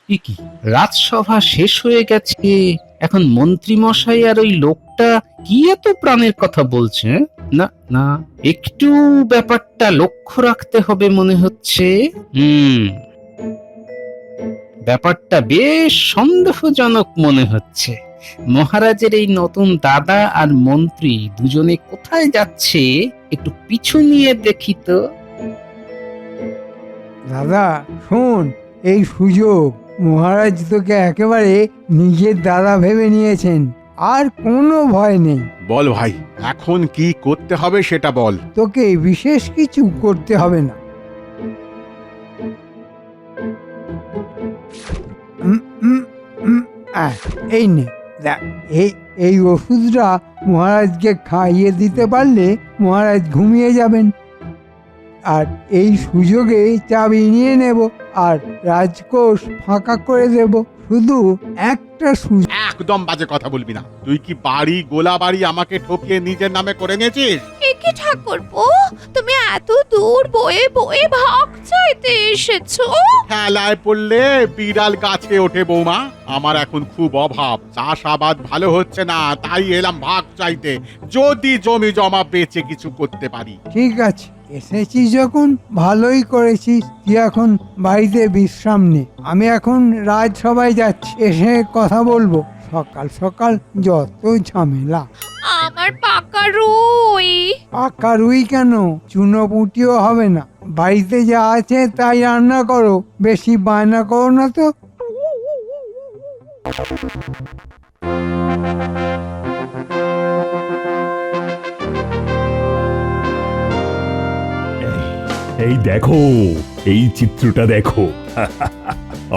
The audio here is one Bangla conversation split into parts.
এ কি, রাজসভা শেষ হয়ে গেছে, এখন মন্ত্রী মশাই আর ওই লোকটা কি এত প্রাণের কথা বলছে? না না, একটু ব্যাপারটা লক্ষ্য রাখতে হবে মনে হচ্ছে। ব্যাপারটা বেশ সন্দেহজনক মনে হচ্ছে। মহারাজের এই নতুন দাদা আর মন্ত্রী দুজনে কোথায় যাচ্ছে, একটু পিছু নিয়ে দেখি তো। দাদা শোন, এই সুযোগ, মহারাজ তোকে একেবারে নিজের দাদা ভেবে নিয়েছেন, আর কোনো ভয় নেই। বল ভাই, এখন কি করতে হবে সেটা বল। তোকে বিশেষ কিছু করতে হবে না। উম, উম, উম, এই নে, দেখ, এই ওষুধটা মহারাজকে খাইয়ে দিতে পারলে মহারাজ ঘুমিয়ে যাবেন। আর এই সুযোগে চাবি নিয়ে নেব আর রাজকোষ ফাঁকা করে দেব। শুধু একটা সুযোগ। একদম বাজে কথা বলবি না। তুই কি বাড়ি গোলা বাড়ি আমাকে ঠকিয়ে নিজের নামে করে নিয়েছিস? একে ঠাকুরপো, তুমি এত দূর বয়ে বয়ে ভাগ চাইতে এসেছো? খেলায় পড়লে বিড়াল গাছে ওঠে বৌমা। আমার এখন খুব অভাব, চাষাবাদ ভালো হচ্ছে না, তাই এলাম ভাগ চাইতে, যদি জমি জমা বেচে কিছু করতে পারি। ঠিক আছে, এসেছিস যখন ভালোই করেছিস। তুই এখন বাড়িতে বিশ্রাম নে, আমি এখন রাজসভায় যাচ্ছি, এসে কথা বলবো। সকাল সকাল যত ঝামেলা। আমার পাকা রুই। পাকা রুই কেন, চুনোপুটিও হবে না। বাড়িতে যা আছে তাই রান্না করো, বেশি বায়না করো না তো। এই দেখো, এই চিত্রটা দেখো।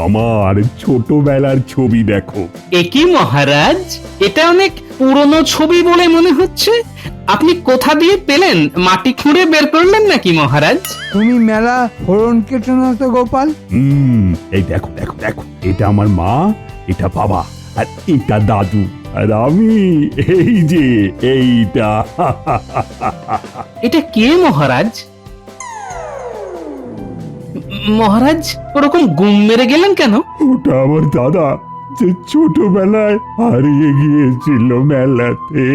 আমার ছোটবেলার ছবি দেখো। একই মহারাজ, এটা অনেক পুরনো ছবি বলে মনে হচ্ছে। আপনি কোথা দিয়ে পেলেন? মাটি খুঁড়ে বের করলেন নাকি মহারাজ? তুমি মেলা ফোড়ন কেটো না তো গোপাল। এই দেখো দেখো দেখো, এটা আমার মা, এটা বাবা, আর এটা দাদু, আর আমি এই যে এইটা। এটা কে মহারাজ? মহারাজ, ওরকম গুম মেরে গেলেন কেন? ওটা আমার দাদা, যে ছোটবেলায় হারিয়ে গিয়েছিল মেলাতে।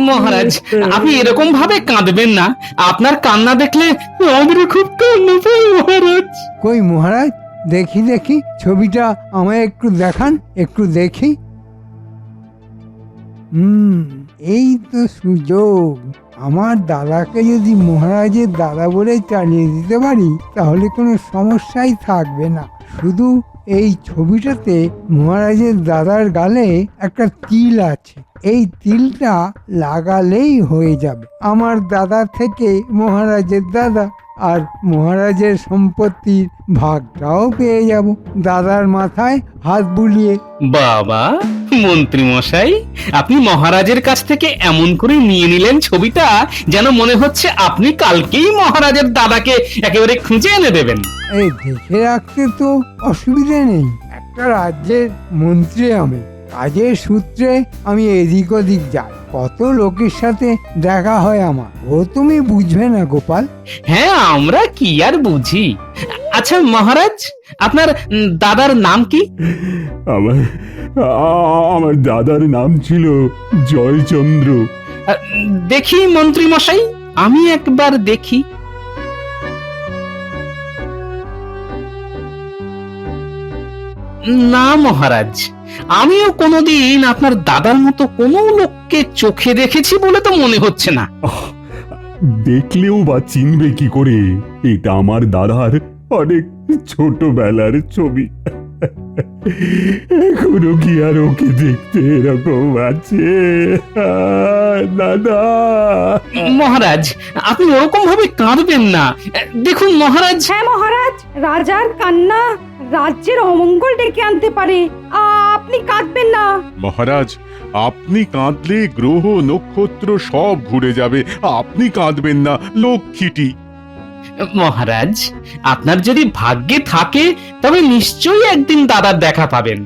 মহারাজ, আপনি এরকম ভাবে কাঁদবেন না। আপনার কান্না দেখলে আমাদের খুব কান্না পায় মহারাজ। কই মহারাজ, দেখি দেখি ছবিটা আমায় একটু দেখান, একটু দেখি। এই তো সুযোগ। আমার দাদাকে যদি মহারাজের দাদা বলে চালিয়ে দিতে পারি, তাহলে কোনো সমস্যাই থাকবে না। শুধু এই ছবিটাতে মহারাজের দাদার গালে একটা তিল আছে, এই তিলটা লাগালেই হয়ে যাবে। আমার দাদা থেকে মহারাজের দাদা, আর মহারাজের সম্পত্তির ভাগটাও পেয়ে যাব দাদার মাথায় হাত বুলিয়ে। বাবা মন্ত্রী মশাই, আপনি মহারাজের কাছ থেকে এমন করে নিয়ে নিলেন ছবিটা, যেন মনে হচ্ছে আপনি কালকেই মহারাজের দাদাকে একেবারে খুঁজে এনে দেবেন। এই দেখে রাখতে তো অসুবিধে নেই। একটা রাজ্যের মন্ত্রী আমি, কাজের সূত্রে আমি এদিক ওদিক যাই, কত লোকের সাথে দেখা হয় আমার, ও তুমি বুঝবে না গোপাল। হ্যাঁ, আমরা কি আর বুঝি। আচ্ছা মহারাজ, আপনার দাদার নাম কি? আমার আমার দাদার নাম ছিল জয়চন্দ্র। দেখি মন্ত্রী মশাই, আমি একবার দেখি। না মহারাজ, আমিও কোনোদিন আপনার দাদার মতো কোনো লোককে চোখে দেখেছি বলে তো মনে হচ্ছে না। দেখলেও বা চিনবে কি করে? এটা আমার দাদার অনেক ছোটবেলার ছবি। এখনো কি আর ওকে দেখতে এরকম আছে? দাদা। মহারাজ, আপনি ওরকম ভাবে কাঁদবেন না। দেখুন মহারাজ। হ্যাঁ মহারাজ, রাজার কান্না রাজ্যের অমঙ্গল ডেকে আনতে পারে। আপনি কাঁদবেন না। মহারাজ, আপনি কাঁদলে গ্রহ নক্ষত্র সব ঘুরে যাবে। আপনি কাঁদবেন না, লক্ষ্মীটি। মহারাজ, আপনার যদি ভাগ্যে থাকে তবে নিশ্চয়ই একদিন দাদার দেখা পাবেন।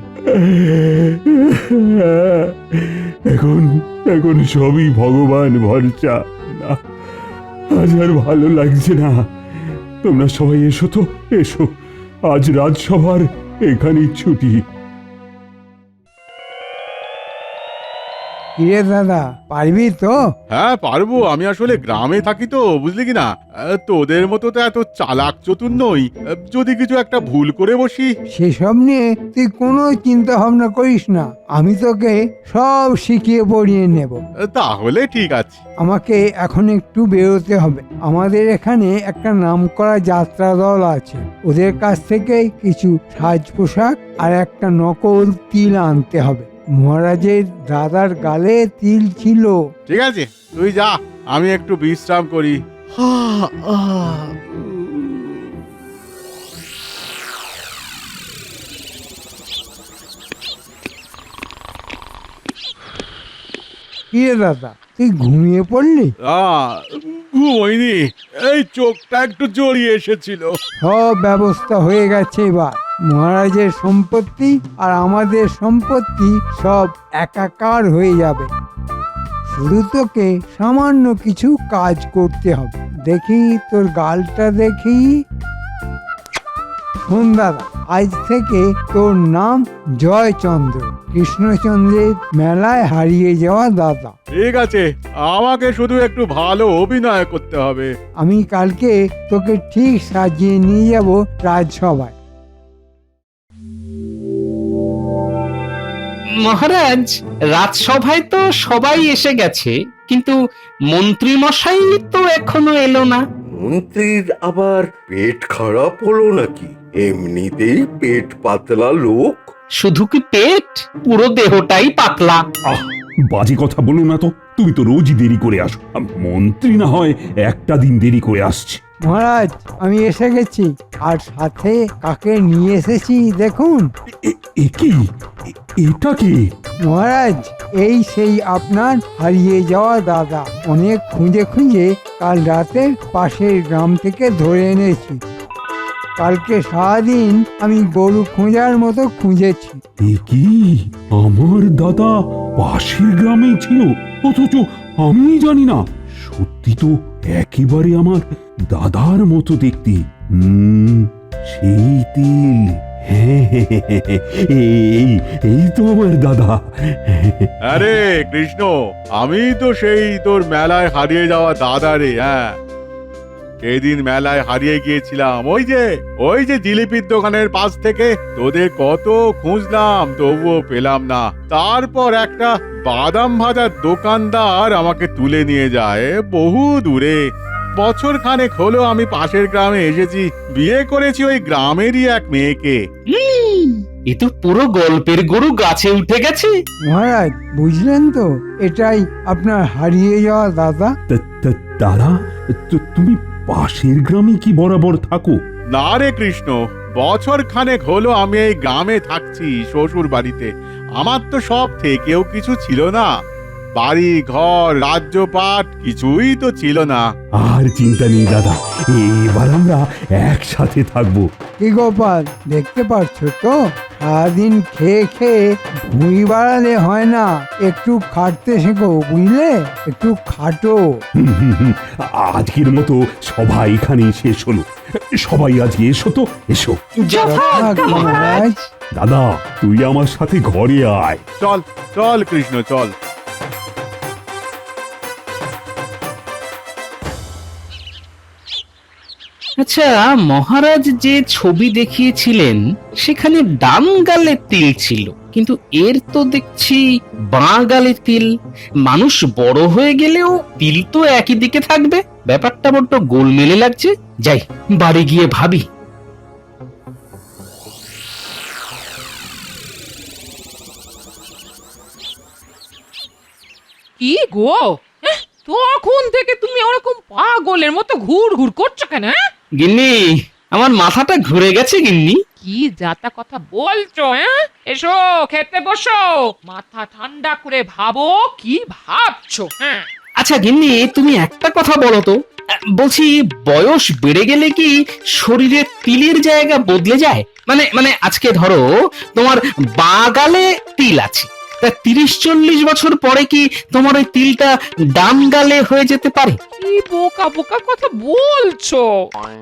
এখন এখন সবই ভগবান ভরসা। না, আজ আর ভালো লাগছে না। তোমরা সবাই এসো তো, এসো। আজ রাজসভার এখানেই ছুটি। কিরে দাদা, পারবি তো? হ্যাঁ পারবো, আমি আসলে গ্রামে থাকি তো, বুঝলি কি না? তোদের মতো তো এত চালাক চতুর নই। যদি কিছু একটা ভুল করে বসি। সেসব নিয়ে তুই কোনো চিন্তা ভাবনা করিস না, আমি তোকে সব শিখিয়ে পড়িয়ে নেব। তাহলে ঠিক আছে। আমাকে এখন একটু বেরোতে হবে। আমাদের এখানে একটা নামকরা যাত্রা দল আছে, ওদের কাছ থেকে কিছু সাজ পোশাক আর একটা নকল তিল আনতে হবে। মহারাজের দাদার গালে তিল ছিল। ঠিক আছে, তুই যা, আমি একটু বিশ্রাম করি। কিরে দাদা, তুই ঘুমিয়ে পড়লি? ঘুমোইনি, এই চোখটা একটু জড়িয়ে এসেছিল। সব ব্যবস্থা হয়ে গেছে এবার। মহারাজের সম্পত্তি আর আমাদের সম্পত্তি সব একাকার হয়ে যাবে। শুধু তোকে সামান্য কিছু কাজ করতে হবে। দেখি তোর গালটা দেখি। শোন দাদা, আজ থেকে তোর নাম জয়চন্দ্র, কৃষ্ণচন্দ্রের মেলায় হারিয়ে যাওয়া দাদা। ঠিক আছে, আমাকে শুধু একটু ভালো অভিনয় করতে হবে। আমি কালকে তোকে ঠিক সাজিয়ে নিয়ে যাব রাজসভায়। মহারাজ, রাজসভায় তো সবাই এসে গেছে, কিন্তু মন্ত্রী মশাই তো এখনো এলো না। মন্ত্রীর আবার পেট খারাপ হলো নাকি? এমনিতেই পেট পাতলা লোক। শুধু কি পেট, পুরো দেহটাই পাতলা। আহ, বাজে কথা বলো না তো। তুমি তো রোজই দেরি করে আসো। মন্ত্রী না হয় একটা দিন দেরি করে আসছে। মহারাজ, আমি এসে গেছি, আর সাথে কাকে নিয়ে এসেছি দেখুন। এটা কি? মহারাজ, এই সেই আপনার হারিয়ে যাওয়া দাদা। অনেক খুঁজে খুঁজে কাল রাতে পাশের গ্রাম থেকে ধরে এনেছি। কালকে সারাদিন আমি গরু খোঁজার মতো খুঁজেছি। কি আমার দাদা পাশের গ্রামেই ছিল, অথচ আমি জানি না? সত্যি তো একেবারে আমার দাদার মতো দেখতে। সেই তিল, এই তো আমার দাদা। আরে কৃষ্ণ, আমি তো সেই তোর মেলায় হারিয়ে যাওয়া দাদা রে। হ্যাঁ, সেদিন মেলায় হারিয়ে গিয়েছিলাম, ওই যে জিলিপির দোকানের পাশ থেকে। তোদের কত খুঁজলাম, তবুও পেলাম না। তারপর একটা বাদাম ভাজার দোকানদার আমাকে তুলে নিয়ে যায় বহু দূরে। বছর খানেক হলো আমি পাশের গ্রামে এসেছি, বিয়ে করেছি ওই গ্রামেরই এক মেয়েকে। এ তো পুরো গল্পের গরু গাছে উঠে গেছে। মহারাজ, বুঝলেন তো, এটাই আপনার হারিয়ে যাওয়া দাদা। দাদা, তুমি পাশের গ্রামে কি বরাবর থাকো? না রে কৃষ্ণ, বছর খানেক হলো আমি এই গ্রামে থাকছি শ্বশুর বাড়িতে। আমার তো সব থেকেও কিছু ছিল না, বাড়ি ঘর রাজ্যপাট কিছুই তো ছিল না। আর চিন্তা নেই দাদা, এবার আমরা একসাথে থাকবো। কি গোপাল, দেখতে পাচ্ছ তো, সারাদিন খেয়ে খেয়ে ভুঁড়ি বাড়ালে হয় না, একটু খাটতে শেখো, বুঝলে? একটু খাটো। আজকের মতো সবাই এখানে শেষ হলো। সবাই আজকে এসো তো, এসো। যথাজ্ঞা মহারাজ। দাদা, তুই আমার সাথে ঘরে আয়। চল চল কৃষ্ণ, চল। আচ্ছা, মহারাজ যে ছবি দেখিয়েছিলেন সেখানে ডান গালে তিল ছিল, কিন্তু এর তো দেখছি বাঁ গালে তিল। মানুষ বড় হয়ে গেলেও তিল তো একই দিকে থাকবে। ব্যাপারটা বড্ড গোলমেলে লাগছে। যাই, বাড়ি গিয়ে ভাবি। কি গো, তখন থেকে তুমি ওরকম পাগলের মতো ঘুর ঘুর করছো কেন? গিন্নি, আমার মাথাটা ঘুরে গেছে গিন্নি। কি যাতা কথা বলছো? এসো খেতে বসো, মাথা ঠান্ডা করে ভাবো কি ভাবছো। আচ্ছা গিন্নি, তুমি একটা কথা বলো তো, বলছি বয়স বেড়ে গেলে কি শরীরে তিলের জায়গা বদলে যায়? মানে আজকে ধরো তোমার বাঁ গালে তিল আছে, তা 30-40 বছর পরে কি তোমার ওই তিলটা ডান গালে হয়ে যেতে পারে? কি বোকা বোকা কথা বলছো?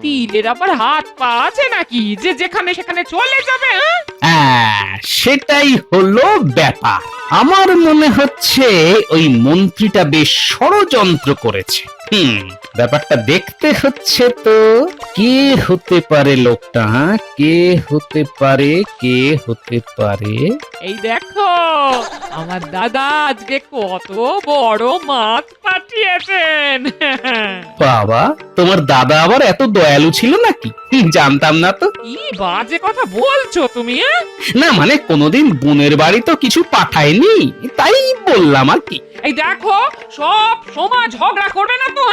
তিলের আবার হাত পা আছে নাকি যে যেখানে সেখানে চলে যাবে? সেটাই হলো ব্যাপার। আমার মনে হচ্ছে ওই মন্ত্রীটা বেশ ষড়যন্ত্র করেছে। ব্যাপারটা দেখতে হচ্ছে তো। কে হতে পারে লোকটা? কে হতে পারে? কে হতে পারে? এই দেখো, আমার দাদা আজকে কত বড় মাছ পাঠিয়েছেন। বাবা, তোমার দাদা আবার এত দয়ালু ছিল নাকি? জানতাম না তো। কি বাজে কথা বলছো তুমি? না মানে কোনোদিন বোনের বাড়ি তো কিছু পাঠায়নি, তাই বললাম আর কি। এই দেখো, সব সময় ঝগড়া করবে না তো।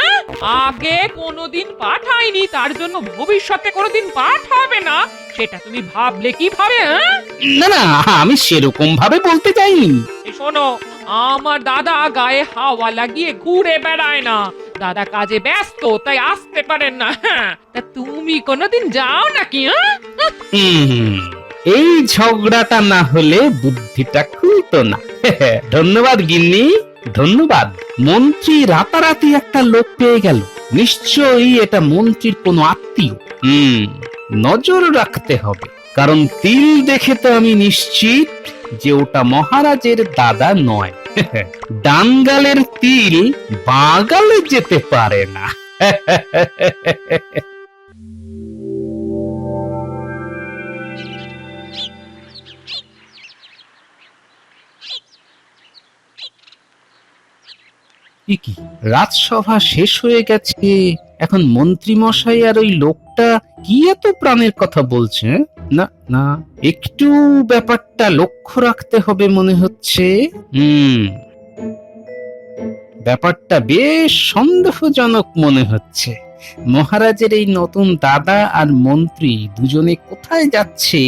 আগে কোনোদিন পাঠায়নি তার জন্য ভবিষ্যতে কোনোদিন পাঠাবে না, সেটা তুমি ভাবলে কিভাবে? না না, আমি সেরকম ভাবে বলতে চাইনি। এই শোনো, আমার দাদা গায়ে হাওয়া লাগিয়ে ঘুরে বেড়ায় না। দাদা কাজে ব্যস্ত, তাই আসতে পারেন না। তা তুমি কোনোদিন যাও নাকি? এই ঝগড়াটা না হলে বুদ্ধিটা খুলতো না। ধন্যবাদ গিন্নি, ধন্যবাদ। মন্ত্রী রাতারাতি একটা লোক পেয়ে গেল। নিশ্চয়ই এটা মন্ত্রীর কোনো আত্মীয়। নজর রাখতে হবে, কারণ তিল দেখে তো আমি নিশ্চিত যে ওটা মহারাজের দাদা নয়। ডান গালের তিল বাঁ গালে যেতে পারে না। কি রাজসভা শেষ হয়ে গেছে, এখন মন্ত্রী মশাই আর ওই লোকটা কি এত প্রাণের কথা বলছে? না না, একটু ব্যাপারটা লক্ষ্য রাখতে হবে মনে হচ্ছে। ব্যাপারটা বেশ সন্দেহজনক মনে হচ্ছে। মহারাজের এই নতুন দাদা আর মন্ত্রী দুজনে কোথায় যাচ্ছে,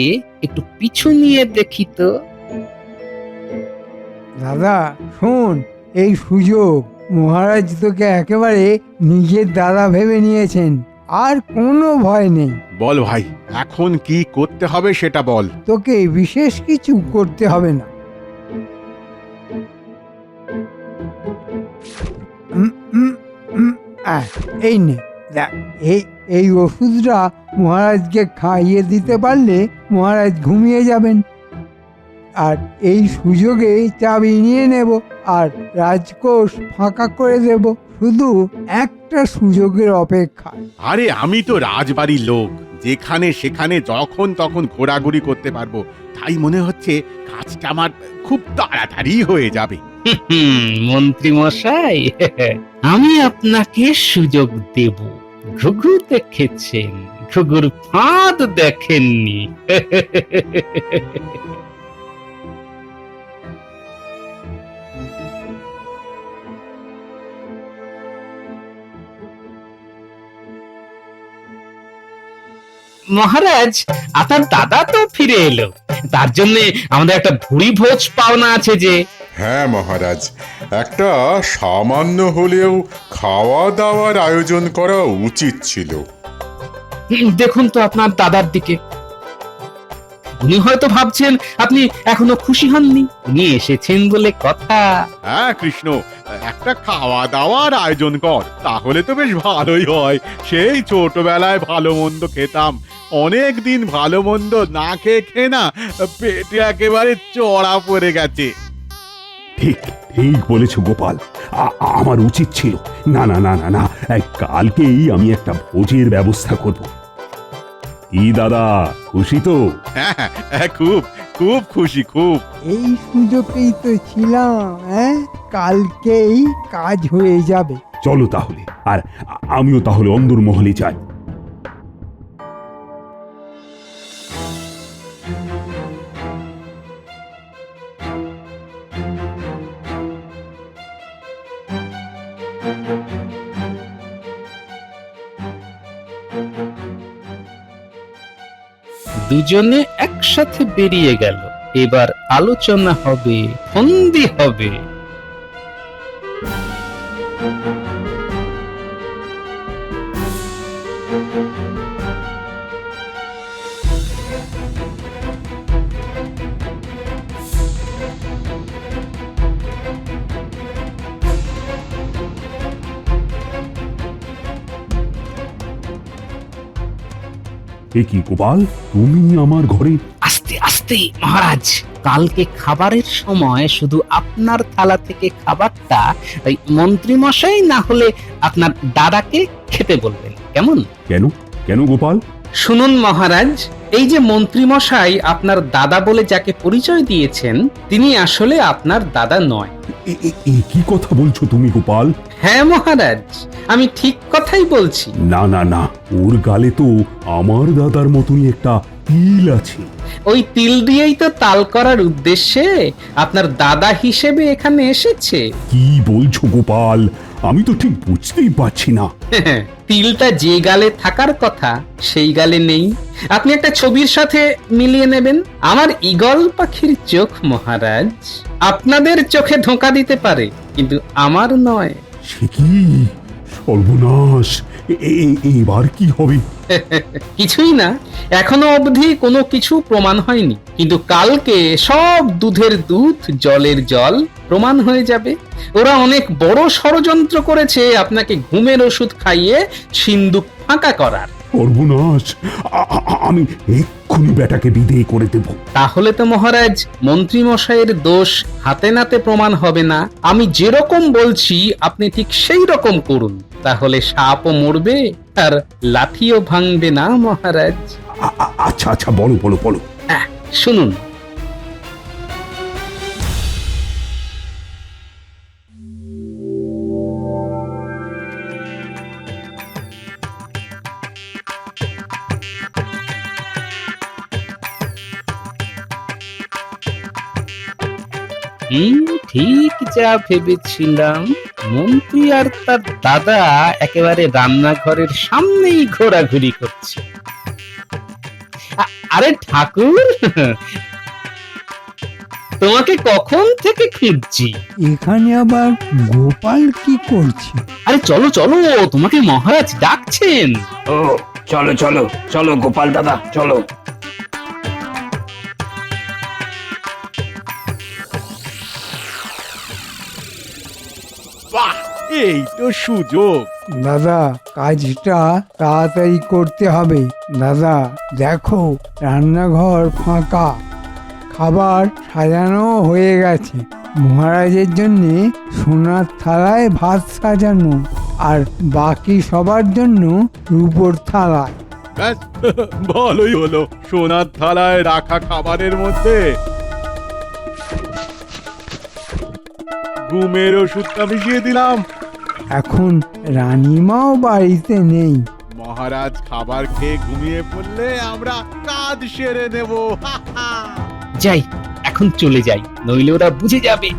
একটু পিছু নিয়ে দেখি তো। দাদা শোন, এই সুযোগ মহারাজ তোকে একেবারে নিজের দাদা ভেবে নিয়েছেন, আর কোনো ভয় নেই। বল ভাই, এখন কি করতে হবে সেটা বল। তোকে বিশেষ কিছু করতে হবে না। এই নে, এই ওষুধটা মহারাজকে খাইয়ে দিতে পারলে মহারাজ ঘুমিয়ে যাবেন। আর এই সুযোগে চাবি নিয়ে নেব আর রাজকোষ ফাঁকা করে দেব, শুধু একটা সুযোগের অপেক্ষা। আরে আমি তো রাজবাড়ির লোক, যেখানে সেখানে যখন তখন ঘোরাঘুরি করতে পারবো, তাই মনে হচ্ছে কাজটা আমার খুব তাড়াতাড়ি হয়ে যাবে। মন্ত্রী মশাই, আমি আপনাকে সুযোগ দেব। ঘুঘু দেখেছেন, ঘুঘুর ফাঁদ দেখেননি। মহারাজ, আপনার দাদা তো ফিরে এলো, তার জন্য আমাদের একটা ভুরি ভোজ পাওনা আছে যে। হ্যাঁ মহারাজ, একটা সামান্য হলেও খাওয়া দাওয়ার আয়োজন করা উচিত ছিল। দেখুন তো আপনার দাদার দিকে, উনি হয়তো ভাবছেন আপনি এখনো খুশি হননি। উনি এসেছেন বলে কথা। হ্যাঁ কৃষ্ণ, একটা খাওয়া দাওয়ার আয়োজন কর, তাহলে তো বেশ ভালোই হয়। সেই ছোটবেলায় ভালো মন্দ খেতাম, অনেক দিন ভালো মন্দ না খেয়ে না পেটে একেবারে চড়া পড়ে গেছে। ঠিক ঠিক বলেছো গোপাল, আমার উচিত ছিল। না না না না না, কালকেই আমি একটা ভোজের ব্যবস্থা করব। কি দাদা, খুশি তো? হ্যাঁ, খুব খুব খুশি, খুব। এই সুযোগেই তো ছিলাম, কালকেই কাজ হয়ে যাবে। চলো তাহলে, আর আমিও তাহলে অন্দরমহলে যাই। দুজনে একসাথে বেরিয়ে গেল। এবার আলোচনা হবে, ফন্দি হবে। এ কি গোপাল, তুমি আমার ঘরে? আস্তে আস্তে মহারাজ, কালকে খাবারের সময় শুধু আপনার থালা থেকে খাবারটা ওই মন্ত্রী মশাই না হলে আপনার দাদাকে খেতে বলবেন, কেমন? কেন কেন গোপাল? শুনুন মহারাজ, এই যে মন্ত্রী মশাই আপনার দাদা বলে যাকে পরিচয় দিয়েছেন, তিনি আসলে আপনার দাদা নয়। এ কি কথা বলছো তুমি গোপাল? হ্যাঁ মহারাজ, আমি ঠিক কথাই বলছি। না না না, ওর গালে তো আমার দাদার মতনই একটা তিল আছে। ওই তিল দিয়েই তো তাল করার উদ্দেশ্যে আপনার দাদা হিসেবে এখানে এসেছে। কি বলছো গোপাল? আমি তো ঠিক বুঝতেই পারছি না। তিলটা যে গালে থাকার কথা সেই গালে নেই। আপনি একটা ছবির সাথে মিলিয়ে নেবেন। আমার ঈগল পাখির চোখ মহারাজ, আপনাদের চোখে ধোঁকা দিতে পারে, কিন্তু আমার নয়। সে কি সর্বনাশ! এবার কি হবে? কিছুই না, এখনো অবধি কোনো কিছু প্রমাণ হয়নি, কিন্তু কালকে সব দুধের দুধ জলের জল প্রমাণ হয়ে যাবে। ওরা অনেক বড় ষড়যন্ত্র করেছে আপনাকে ঘুমের ওষুধ খাইয়ে সিন্দুক ফাঁকা করার। সর্বনাশ! আমি এক্ষুনি বেটাকে বিদেয় করে দেব। তাহলে তো মহারাজ মন্ত্রী মশাইয়ের দোষ হাতে নাতে প্রমাণ হবে না। আমি যেরকম বলছি আপনি ঠিক সেই রকম করুন, তাহলে সাপও মরবে আর লাঠিও ভাঙবে না মহারাজ। আচ্ছা আচ্ছা, বলো বলো বলো। শুনুন, ঠিক যা ভেবেছিলাম, মন্ত্রী আর তার দাদা একেবারে রান্নাঘরের সামনেই ঘোরাঘুরি করছে। আরে ঠাকুর, তোমাকে কখন থেকে খুঁজছি। এখানে আবার গোপাল কি করছে? আরে চলো চলো, তোমাকে মহারাজ ডাকছেন। ও চলো চলো চলো গোপাল দাদা, চলো। বাহ, এই তো সুযোগ। দাদা, কাজটা তাড়াতাড়ি করতে হবে। দাদা দেখো, রান্নাঘর ফাঁকা, খাবার সাজানো হয়ে গেছে। মহারাজের জন্যে সোনার থালায় ভাত সাজানো, আর বাকি সবার জন্য রূপোর থালায়। ব্যাস, ভালোই হলো। সোনার থালায় রাখা খাবারের মধ্যে ঘুমের ওষুধটা মিশিয়ে দিলাম। এখন রানীমাও বাড়িতে নেই। মহারাজ খাবার খেয়ে ঘুমিয়ে পড়লে আমরা কাজ সেরে নেব। যাই, এখন চলে যাই, নইলে ওরা বুঝে যাবে।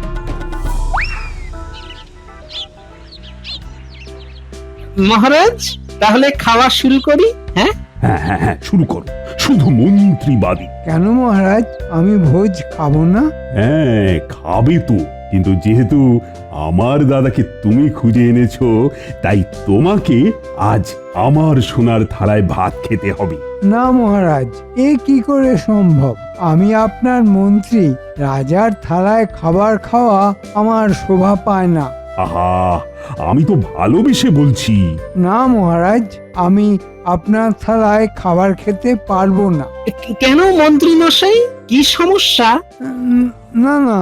মহারাজ, তাহলে খাওয়া শুরু করি? হ্যাঁ হ্যাঁ হ্যাঁ হ্যাঁ, শুরু করো। শুধু মন্ত্রী বাদী। কেন মহারাজ, আমি ভোজ খাবো না? হ্যাঁ খাবে তো, কিন্তু যেহেতু আমার দাদাকে তুমি খুঁজে এনেছো, তাই তোমাকে আজ আমার সোনার থালায় ভাত খেতে হবে। না মহারাজ, এ কি করে সম্ভব? আমি আপনার মন্ত্রী, রাজার থালায় খাবার খাওয়া আমার শোভা পায় না। আহা, আমি তো ভালোবেসে বলছি। না মহারাজ, আমি আপনার থালায় খাবার খেতে পারবো না। কেন মন্ত্রী মশাই, কি সমস্যা? না না,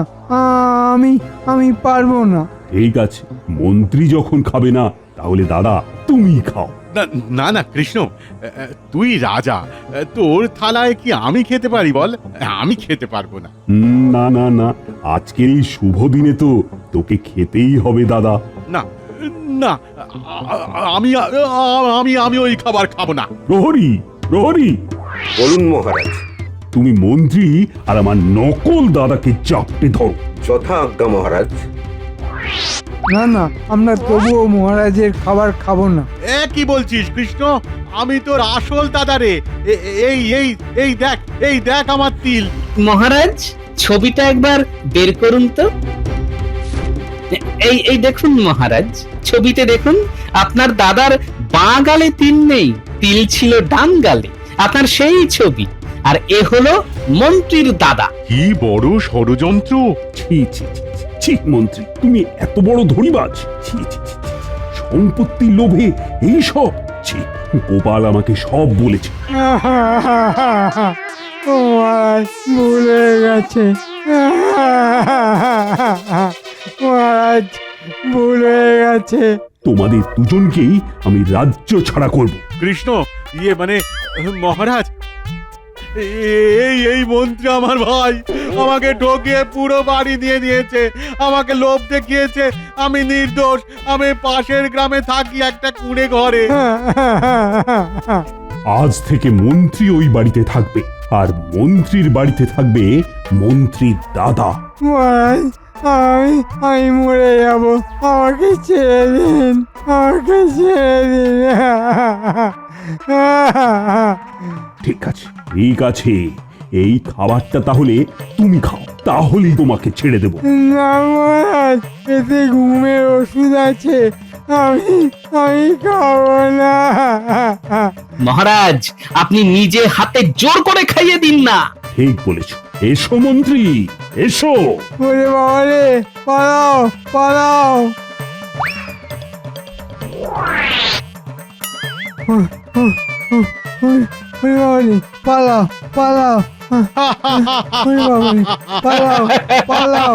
আমি পারবো না। ঠিক আছে, মন্ত্রী যখন খাবে না, তাহলে দাদা তুমি খাও। না না কৃষ্ণ, তুই রাজা, তোর থালায় কি আমি খেতে পারি বল? আমি খেতে পারবো না। না না না, আজকের এই শুভ দিনে তো তোকে খেতেই হবে দাদা। না না, আমি আমি আমি ওই খাবার খাবো না। প্রহরী, প্রহরী, বলুন মহারাজ। তুমি মন্ত্রী আর আমার নকল দাদাকে চাপটে ধরো। যথা আজ্ঞা মহারাজ। না না, আমরা তবুও মহারাজের খাবার খাবো না। কি বলছিস কৃষ্ণ? আমি তোর আসল দাদা রে। এই এই এই দেখ, এই দেখ আমার তিল। মহারাজ, ছবিটা একবার বের করুন তো। এই দেখুন মহারাজ, ছবিতে দেখুন, আপনার দাদার বাঁ গালে তিল নেই, তিল ছিল ডান গালে। আপনার সেই ছবি, আর এ হলো মন্ত্রীর দাদা। কি বড় ষড়যন্ত্র! ছি ছি ছি ছি, ছি মন্ত্রী, তুমি এত বড় ধরিবাজ! ছি ছি ছি ছি, সম্পত্তির লোভে এই সব! যাচ্ছি। গোপাল আমাকে সব বলেছে। ও মহারাজ ভুল হয়ে গেছে, মহারাজ ভুল হয়ে গেছে। তোমাদের দুজনকেই আমি রাজ্য ছাড়া করব। কৃষ্ণ, মানে মহারাজ, এই মন্ত্রী আমার ভাই আমাকে ঠকিয়ে পুরো বাড়ি দিয়ে দিয়েছে, আমাকে লোভ দেখিয়েছে। আমি নির্দোষ, আমি পাশের গ্রামে থাকি একটা কুঁড়ে ঘরে। আজ থেকে মন্ত্রী ওই বাড়িতে থাকবে, আর মন্ত্রীর বাড়িতে থাকবে মন্ত্রীর দাদা। মহারাজ, আমি মরে যাব, আমাকে ছেড়ে দিন, আমাকে ছেড়ে দিন। ঠিক আছে, ঠিক আছে, এই খাবারটা তাহলে তুমি খাও, তাহলেই তোমাকে ছেড়ে দেব। না মহারাজ, এতে ঘুমের ওষুধ আছে, আমি খাবো না। মহারাজ, আপনি নিজে হাতে জোর করে খাইয়ে দিন না। ঠিক বলেছ। এসো মন্ত্রী, এসো। ওরে বাবা রে, পালাও পালাও। ওরে বাবা রে, পালাও পালাও। ওরে বাবা রে, পালাও পালাও।